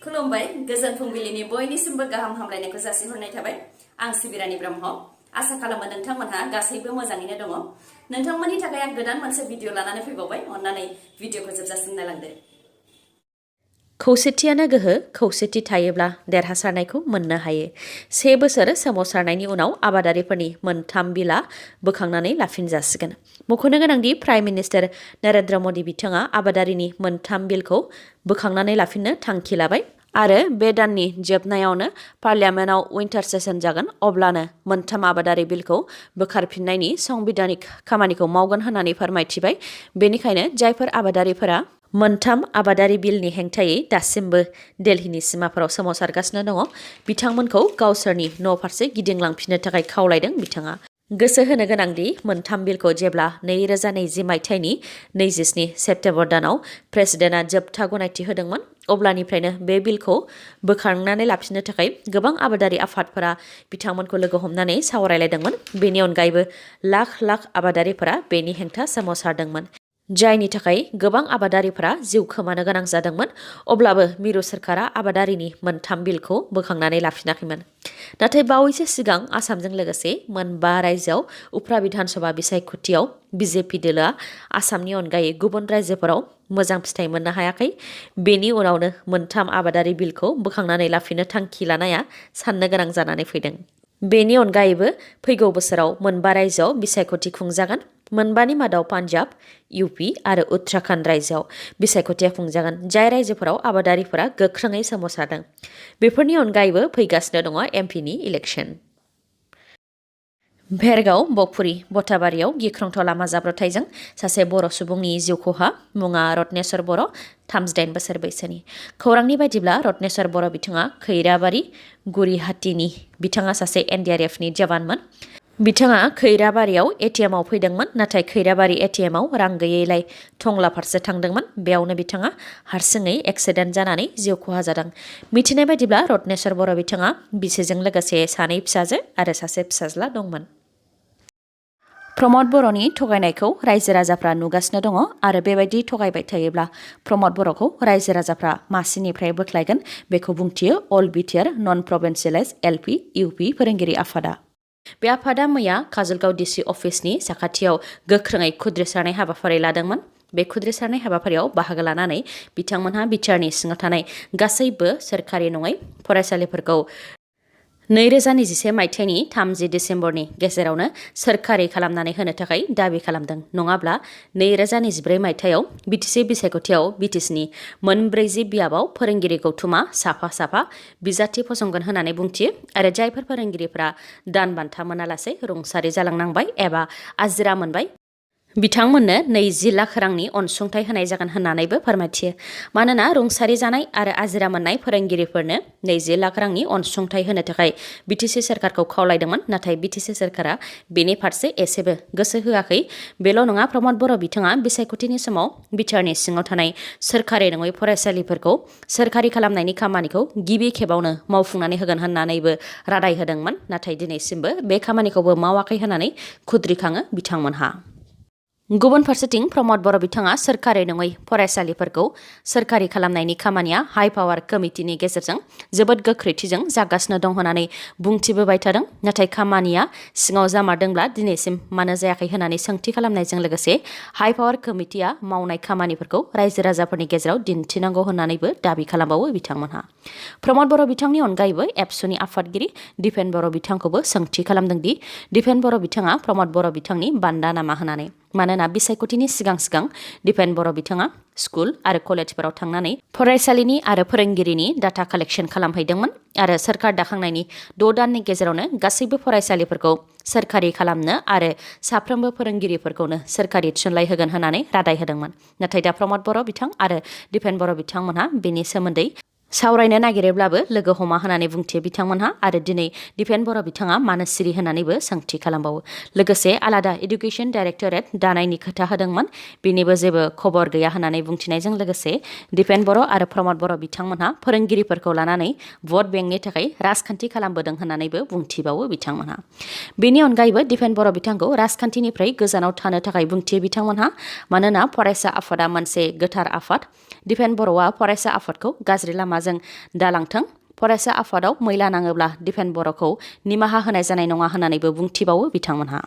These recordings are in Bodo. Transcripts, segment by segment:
खुलुमबाय गोजोन फुंबिलिनि बयनिसिमबो गाहाम हामलायनायखौ जासिहरनाय थाबाय आं सिबिरानि ब्रह्म आसा खालामो नोंथांमोनहा गासैबो मोजाङैनो दङ नोंथांमोननि थाखाय आं गोदान मोनसे भिडिअ लानानै फैबावबाय अन्नानै भिडिअखौ जोबजासिम नायलांदो खौसेथियानो गोहो खौसेथि थायोब्ला देरहासारनायखौ मोननो हायो 1 बोसोर सोमावसारनायनि उनाव आबादारिफोरनि मोनथाम बिला बोखांनानै लाफिनजासिगोन मख'नो गोनांदि प्राइम मिनिस्टार नरेन्द्र मदि बिथाङा आबादारिनि मोनथाम बिलखौ बोखांनानै लाफिननो थांखि लाबाय आरो बे दाननि जोबनायावनो पार्लियामेन्टआव उइन्टार सेसन जागोन अब्लानो मोनथाम आबादारि बिलखौ बोखारफिननायनि संबिधानिक खामानिखौ मावगोन होननानै फोरमायथिबाय बेनिखायनो जायफोर आबादारिफोरा मोनथाम आबादारि बिलनि हेंथायै दासिमबो दिल्लीनि सिमाफोराव सोमावसारगासिनो दङ बिथांमोनखौ गावसोरनि न' फारसे गिदिंलांफिननो थाखाय खावलायदों बिथाङा गोसो होनो गोनांदि मोनथाम बिलखौ जेब्ला 2020 मायथाइनि 27 सेप्तेम्बर दानाव प्रेसिडेन्टआ जोबथा गनायथि होदोंमोन अब्लानिफ्रायनो बे बिलखौ बोखारनानै लाफिननो थाखाय गोबां आबादारि आफादफोरा बिथांमोनखौ लोगो हमनानै सावरायलायदोंमोन बेनि अनगायैबो लाख लाख आबादारिफोरा बेनि हेंथा सोमावसारदोंमोन जायनि थाखाय गोबां आबादारिफोरा जिउ खोमानो गोनां जादोंमोन अब्लाबो मिरु सरकारा आबादारिनि मोनथाम बिलखौ बोखांनानै लाफिनाखैमोन नाथाय बावैसो सिगां आसामजों लोगोसे मोनबा रायजोआव उफ्रा बिधानसभा बिसायख'थियाव बिजेपि दोलोआ आसामनि अनगायै गुबुन रायजोफोराव मोजां फिथाइ मोननो हायाखै बेनि उनावनो मोनथाम आबादारि बिलखौ बोखांनानै लाफिननो थांखि लानाया साननो गोनां जानानै फैदों बेनि अनगायैबो फैगौ बोसोराव मोनबा रायजोआव बिसायख'थि खुंजागोन मोनबानि मादाव पान्जाब इउपि आरो उत्तराखन्ड रायजोआव बिसायख'थिया खुंजागोन जाय रायजोफोराव आबादारिफोरा गोख्रोङै सोमावसारदों बेफोरनि अनगायैबो फैगासिनो दङ एमपिनि इलेक्शन भेरगाव बगफुरि बटाबारियाव गिख्रंथाव लामा जाब्रबथायजों सासे बर' सुबुंनि जिउ खहा मुङा रत्नेश्वर बर' 38 बोसोर बैसोनि खौरांनि बायदिब्ला रत्नेश्वर बर' बिथाङा खैराबारि गुरिहाटीनि बिथाङा सासे एनडिआरएफनि जवानमोन बिथाङा खैराबारियाव एटिएमआव फैदोंमोन नाथाय खैराबारि एटिएमआव रां गैयैलाय टंला फारसे थांदोंमोन बेयावनो बिथाङा हारसिङै एक्सिडेन्ट जानानै जिउ खहा जादों मिथिनाय बायदिब्ला रत्नेश्वर बर' बिथाङा बिसिजों लोगोसे सानै फिसाजो आरो सासे फिसाज्ला दंमोन प्रमद बर'नि थगायनायखौ रायजो राजाफ्रा नुगासिनो दङ आरो बेबायदि थगायबाय थायोब्ला प्रमद बर'खौ रायजो राजाफ्रा मासिनिफ्राय बोख्लायगोन बेखौ बुंथियो अल बिटिआर नन प्रभिन्सियेलाइज एलपि इउपि फोरोंगिरि आफादा बे आफादा मैया काजलगाव डिसि अफिसनि साखाथियाव गोख्रोङै खुद्रिसारनाय हाबाफारि लादोंमोन बे खुद्रिसारनाय हाबाफारियाव बाहागो लानानै बिथांमोनहा बिटिआरनि सिङाव थानाय गासैबो सोरखारि नङै फरायसालिफोरखौ 2021 मायथाइनि 30 डिसेम्बरनि गेजेरावनो सोरखारि खालामनानै होनो थाखाय दाबि खालामदों नङाब्ला 2024 मायथाइयाव बिटिसि बिसायख'थियाव बिटिसिनि मोनब्रैजि बियाबाव फोरोंगिरि गौथुमा साफा बिजाथि फसंगोन होननानै बुंथियो आरो जायफोर फोरोंगिरिफोरा दान बान्था मोनालासे रुंसारि जालांनांबाय एबा आजिरा मोनबाय बिथांमोननो 20 लाख रांनि अनसुंथाइ होनाय जागोन होननानैबो फोरमायथियो मानोना रुंसारि जानाय आरो आजिरा मोननाय फोरोंगिरिफोरनो 20 लाख रांनि अनसुंथाइ होनो थाखाय बिटिसि सरकारखौ खावलायदोंमोन नाथाय बिटिसि सरकारा बेनि फारसे एसेबो गोसो होआखै बेल' नङा प्रमद बर' बिथाङा बिसायख'थिनि समाव बिटिआरनि सिङाव थानाय सोरखारि नङै फरायसालिफोरखौ सोरखारि खालामनायनि खामानिखौ गिबि खेबावनो मावफुंनानै होगोन होननानैबो रादाय होदोंमोन नाथाय दिनैसिमबो बे खामानिखौबो मावाखै होननानै खुद्रिखाङो बिथांमोनहा गुबुन फारसेथिं प्रमद बर' बिथाङा सोरखारि नङै फरायसालिफोरखौ सोरखारि खालामनायनि खामानिया हाइ पावार कमिटिनि गेजेरजों जोबोद गोख्रैथिजों जागासिनो दं होननानै बुंथिबोबाय थादों नाथाय खामानिया सिङाव जामारदोंब्ला दिनैसिम मानो जायाखै होननानै सोंथि खालामनायजों लोगोसे हाइ पावार कमिटिया मावनाय खामानिफोरखौ रायजो राजाफोरनि गेजेराव दिन्थिनांगौ होननानैबो दाबि खालामबावो बिथांमोनहा प्रमद बर' बिथांनि अनगायैबो एबसुनि आफादगिरि दिपेन बर' बिथांखौबो सोंथि खालामदों दि दिपेन बर' बिथाङा प्रमद बर' बिथांनि बान्दा नामा होननानै मानोना बिसायख'थिनि सिगां दिपेन बर' बिथाङा स्कुल आरो कलेजफोराव थांनानै फरायसालिनि आरो फोरोंगिरिनि डाटा कालेक्शन खालामहैदोंमोन आरो सोरखार दाखांनायनि 6 दाननि गेजेरावनो गासैबो फरायसालिफोरखौ सोरखारि खालामनो आरो साफ्रोमबो फोरोंगिरिफोरखौनो सोरखारि थिसनलाइ होगोन होननानै रादाय होदोंमोन नाथाय दा प्रमद बर' बिथां आरो दिपेन बर' बिथांमोनहा बेनि सोमोन्दै सावरायनो नागिरोब्लाबो लोगो हमा होननानै बुंथियो बिथांमोनहा आरो दिनै दिपेन बर' बिथाङा मानो सिरि होननानैबो सोंथि खालामबावो लोगोसे आलादा एडुकेशन डाइरेक्टरेट दानायनि खोथा होदोंमोन बेनिबो जेबो खबर गैया होननानै बुंथिनायजों लोगोसे दिपेन बर' आरो प्रमद बर' बिथांमोनहा फोरोंगिरिफोरखौ लानानै भट बेंकनि थाखाय राजखान्थि खालामबोदों होननानैबो बुंथिबावो बिथांमोनहा बेनि अनगायैबो दिपेन बर' बिथांखौ राजखान्थिनिफ्राय गोजानाव थानो थाखाय बुंथियो बिथांमोनहा मानोना फरायसा आफादा मोनसे गोथार आफाद दिपेन बर'आ फरायसा आफादखौ गाज्रि लामा लामाजों दालांथों फरायसा आफादाव मैला नाङोब्ला दिफेन बर'खौ निमाहा होनाय जानाय नङा होननानैबो बुंथिबावो बिथांमोनहा।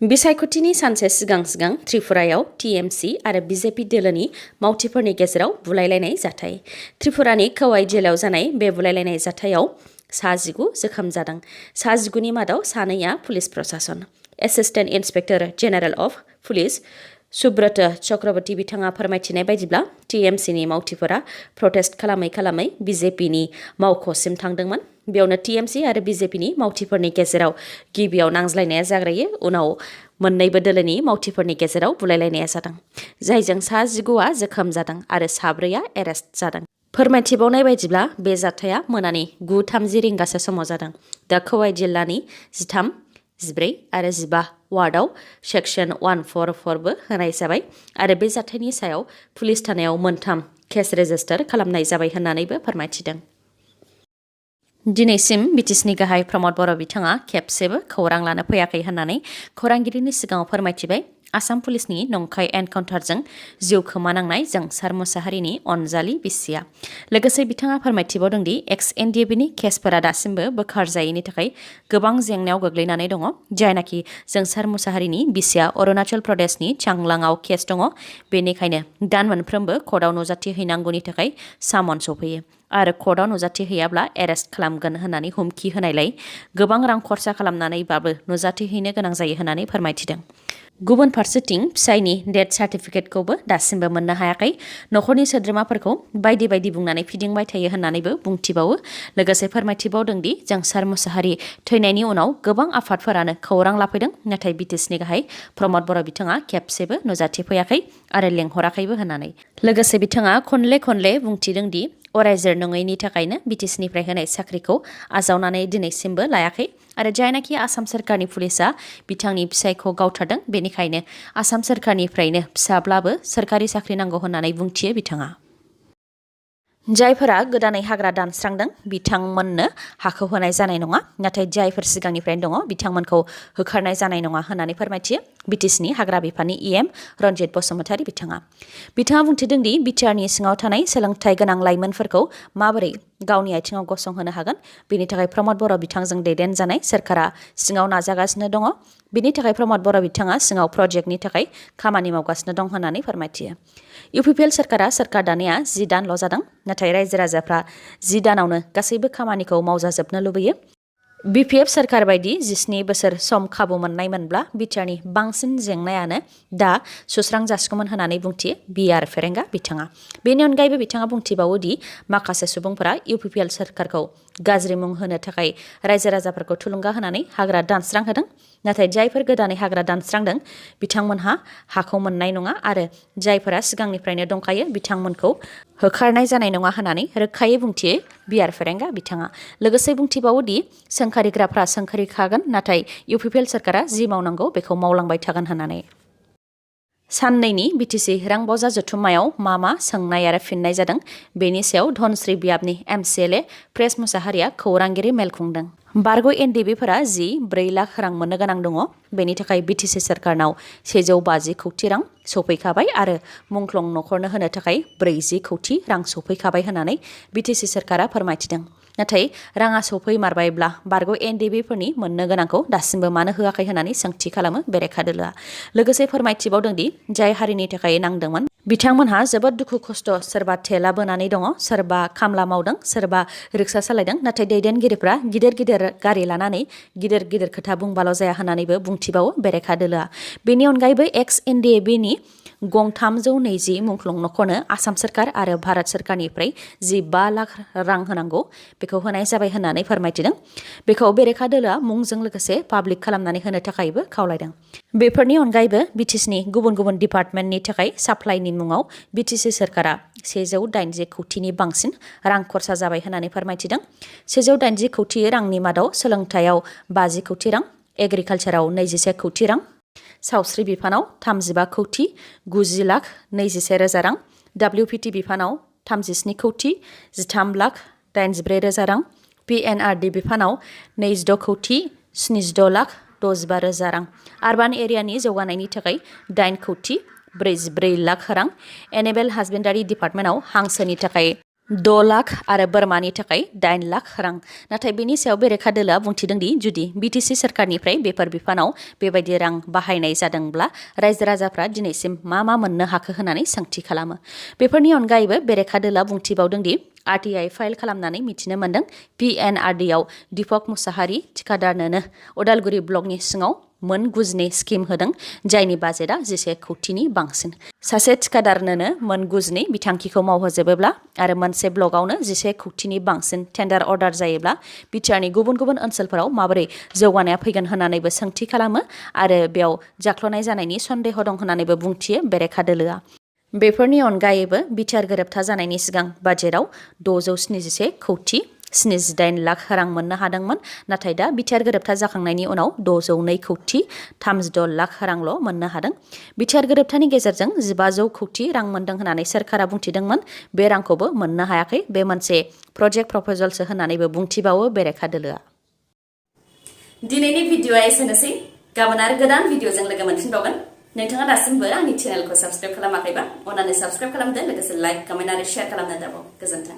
बिसायख'थिनि सानसे सिगां त्रिपुरायाव टिएमसि आरो बिजेपि दोलोनि मावथिफोरनि गेजेराव बुलायलायनाय जाथाय। त्रिपुरानि खौवाइ जिल्लायाव जानाय बे बुलायलायनाय जाथायाव 19 जोखोम जादों। 19नि मादाव 2आ पुलिस प्रशासन। Assistant inspector general of police Subrata Chakraborty बिथाङा फोरमायथिनाय बायदिब्ला टिएमसिनि मावथिफोरा प्रटेस्ट खालामै बिजेपिनि मावख'सिम थांदोंमोन। बेयावनो टिएमसि आरो बिजेपिनि मावथिफोरनि गेजेराव गिबियाव नांज्लायनाया जाग्रोयो, उनाव मोन्नैबो दोलोनि मावथिफोरनि गेजेराव बुलायलायनाया जादों, जायजों 19आ जोखोम जादों आरो 4आ एरेस्ट जादों। फोरमायथिबावनाय बायदिब्ला बे जाथाया मोनानि 9:30 रिंगासो समाव जादों। दा खौवाइ जिल्लानि 13, 14 आरो 15 वार्डआव सेक्सन 144बो होनाय जाबाय आरो बे जाथायनि सायाव पुलिस थानायाव 3 केस रेजिस्टार खालामनाय जाबाय होननानैबो फोरमायथिदों। दिनैसिम बिटिसिनि गाहाय प्रमद बर' बिथाङा खेबसेबो खौरां लानो फैयाखै होननानै खौरांगिरिनि सिगाङाव फोरमायथिबाय। आसाम पुलिसनि नंखाय एनकाउन्टारजों जिउ खोमानांनाय जोंसार मुसाहारिनि अनजालि बिसिया। लोगोसे बिथाङा फोरमायथिबावदों दि एक्स एनडिएबिनि केसफोरा दासिमबो बोखारजायैनि थाखाय गोबां जेंनायाव गोग्लैनानै दङ, जायनाखि जोंसार मुसाहारिनि बिसिया अरुणाचल प्रदेशनि चांलांआव केस दङ, बेनिखायनो दान मोनफ्रोमबो कर्टआव नुजाथि हैनांगौनि थाखाय सामन सफैयो आरो कर्टआव नुजाथि हैयाब्ला एरेस्ट खालामगोन होननानै हुमखि होनायलाय गोबां रां खरसा खालामनानैबाबो नुजाथि हैनो गोनां जायो होननानै फोरमायथिदों। गुबुन फारसेथिं फिसायनि डेथ सार्टिफिकेटखौबो दासिमबो मोननो हायाखै। नखरनि सोद्रोमाफोरखौ बायदि बायदि बुंनानै फिदिंबाय थायो होननानैबो बुंथिबावो। लोगोसे फोरमायथिबावदों दि जोंसार मुसाहारि थैनायनि उनाव गोबां आफादफोरानो खौरां लाफैदों, नाथाय बिटिसिनि गाहाय प्रमद बर' बिथाङा खेबसेबो नुजाथि फैयाखै आरो लेंहराखैबो होननानै। लोगोसे बिथाङा खनले बुंथिदों दि अरायजोर नङैनि थाखायनो बिटिसिनिफ्राय होनाय साख्रिखौ आजावनानै दिनैसिमबो लायाखै आरो जायनाखि आसाम सोरखारनि पुलिसा बिथांनि फिसायखौ गावथारदों, बेनिखायनो आसाम सोरखारनिफ्रायनो फिसाब्लाबो सोरखारि साख्रि नांगौ होननानै बुंथियो बिथाङा। जायफोरा गोदानै हाग्रा दानस्रांदों बिथांमोननो हाखौ होनाय जानाय नङा, नाथाय जायफोर सिगांनिफ्रायनो दङ बिथांमोनखौ होखारनाय जानाय नङा होननानै फोरमायथियो बिटिसिनि हाग्रा बिफाननि इएम रन्जित बसुमतारी बिथाङा। बिथाङा बुंथिदों दि बिटिआरनि सिङाव थानाय सोलोंथाइ गोनां लाइमोनफोरखौ माबोरै गावनि आथिङाव गसंहोनो हागोन, बेनि थाखाय प्रमद बर' बिथांजों दैदेनजानाय सोरखारा सिङाव नाजागासिनो दङ। बिनि थाखाय प्रमद बर' बिथाङा सिङाव प्रजेक्टनि थाखाय खामानि मावगासिनो दं होननानै फोरमायथियो। इउपिपिएल सोरखारा सोरखार दानाया 10 दानल' जादों, नाथाय रायजो राजाफ्रा 10 दानावनो गासैबो खामानिखौ मावजाजोबनो लुबैयो। बिपिएफ सोरखार बायदि 17 बोसोर सम खाबु मोननायमोनब्ला बिटिआरनि बांसिन जेंनायानो दा सुस्रां जासिगौमोन होननानै बुंथियो बिआर फेरेंगा बिथाङा। बेनि अनगायैबो बिथाङा बुंथिबावो दि माखासे सुबुंफोरा इउपिपिएल सोरखारखौ गाज्रि मुं होनो थाखाय रायजो राजाफोरखौ थुलुंगा होनानै हाग्रा दानस्रांहोदों, नाथाय जायफोर गोदानै हाग्रा दानस्रांदों बिथांमोनहा हाखौ मोननाय नङा आरो जायफोरा सिगांनिफ्रायनो दंखायो बिथांमोनखौ होखारनाय जानाय नङा होननानै रोखायै बुंथियो बिआर फेरेंगा बिथाङा। लोगोसे बुंथिबावो दि सोंखारिग्राफ्रा सोंखारिखागोन, नाथाय इउपिपिएल सोरखारा जि मावनांगौ बेखौ मावलांबाय थागोन होननानै। साननैनि बिटिसि रां बजा जथुम्मायाव मा सोंनाय आरो फिननाय जादों, बेनि सायाव धनश्री बियाबनि एमसिएलए प्रेस मुसाहारिया खौरांगिरि मेल खुंदों। बारग' एनडिएबिफोरा 4 लाख रां मोननो गोनां दङ, बेनि थाखाय बिटिसि सोरखारनाव 150 कौटि रां सफैखाबाय आरो मुंख्लं नखरनो होनो थाखाय 40 कौटि रां सफैखाबाय होननानै बिटिसि सोरखारा फोरमायथिदों। नाथाय राङा सफैमारबायब्ला बारग' एनडिएबिफोरनि मोननो गोनांखौ दासिमबो मानो होआखै होननानै सोंथि खालामो बेरेखा दोलोआ। लोगोसे फोरमायथिबावदों दि जाय हारिनि थाखाय नांदोंमोन बिथांमोनहा जोबोद दुखु खस्थ', सोरबा थेला बोनानै दङ, सोरबा खामला मावदों, सोरबा रिक्सा सालायदों, नाथाय दैदेनगिरिफ्रा गिदिर गारि लानानै गिदिर खोथा बुंबाल' जाया होननानैबो बुंथिबावो बेरेखा दोलोआ। बेनि अनगायैबो एक्स एनडिएबिनि गं 320 मुंख्लं नखरनो आसाम सोरखार आरो भारत सोरखारनिफ्राय 5 लाख रां होनांगौ, बेखौ होनाय जाबाय होननानै फोरमायथिदों। बेखौ बेरेखा दोलोआ मुंजों लोगोसे पाब्लिक खालामनानै होनो थाखायबो खावलायदों। बेफोरनि अनगायैबो बिटिसिनि गुबुन डिपार्टमेन्टनि थाखाय साप्लाइनि मुङाव बिटिसि सोरखारा 180 कौटिनि बांसिन रां खरसा जाबाय होननानै फोरमायथिदों। 180 कौटि रांनि मादाव सोलोंथायाव 50 कौटि रां, एग्रिकालचाराव 21 कौटि रां, सावस्रि बिफानाव 35 कौटि 90 लाख 21 रोजा रां, WPT बिफानाव 37 कौटि 13 लाख 84 रोजा रां, PNRD बिफानाव 26 कौटि 76 लाख 65 रोजा रां, आरबान एरियानि जौगानायनि थाखाय 8 कौटि 44 लाख रां एनिमेल हासबेन्डारि डिपार्टमेन्टआव हांसोनि थाखाय 6 लाख आरो बोरमानि थाखाय 8 लाख रां नाथाय बेनि सायाव बेरेखा दोलोआ बुंथिदों दि जुदि बिटिसि सरकारनिफ्राय बेफोर बिफानाव बेबायदि रां बाहायनाय जादोंब्ला रायजो राजाफ्रा दिनैसिम मा मोननो हाखो होननानै सोंथि खालामो। बेफोरनि अनगायैबो बेरेखा दोलोआ बुंथिबावदों दि आरटिआइ फाइल खालामनानै मिथिनो मोन्दों पिएनआरडिआव दीपक मुसाहारि थिकादारनोनो उदालगुरि ब्लकनि सिङाव मोन 9 स्किम होदों जायनि बाजेटआ 11 कौटिनि बांसिन। सासे थिकादारनोनो मोन 9 बिथांखिखौ मावहोजोबोब्ला आरो मोनसे ब्लकआवनो 11 कौटिनि बांसिन टेन्डार अर्डार जायोब्ला बिटिआरनि गुबुन गुबुन ओनसोलफोराव माबोरै जौगानाया फैगोन होननानैबो सोंथि खालामो आरो बेयाव जाख्ल'नाय जानायनि सन्देह दं होननानैबो बुंथियो बेरेखा दोलोआ। बेफोरनि अनगायैबो बिटिआर गोरोबथा जानायनि सिगां बाजेटआव 671 कौटि 78 लाख रां मोननो हादोंमोन नाथाय दा बिटिआर गोरोबथा जाखांनायनि उनाव 602 कौटि 36 लाख रांल' मोननो हादों। बिटिआर गोरोबथानि गेजेरजों 1500 कौटि रां मोनदों होननानै सोरखारा बुंथिदोंमोन बे रांखौबो मोननो हायाखै बे मोनसे प्रजेक्ट प्रप'जालसो होननानैबो बुंथिबावो बेरेखा दोलोआ। दिनैनि भिडिअआ एसेनोसै गाबोन आरो गोदान भिडिअजों लोगो मोनफिनबावगोन। नोंथाङा दासिमबो आंनि चेनेलखौ साबस्क्राइब खालामाखैबा अन्नानै साबस्क्राइब खालामदो लोगोसे लाइक कमेन्ट आरो शेयार खालामनो दाबाव। गोजोन्थों।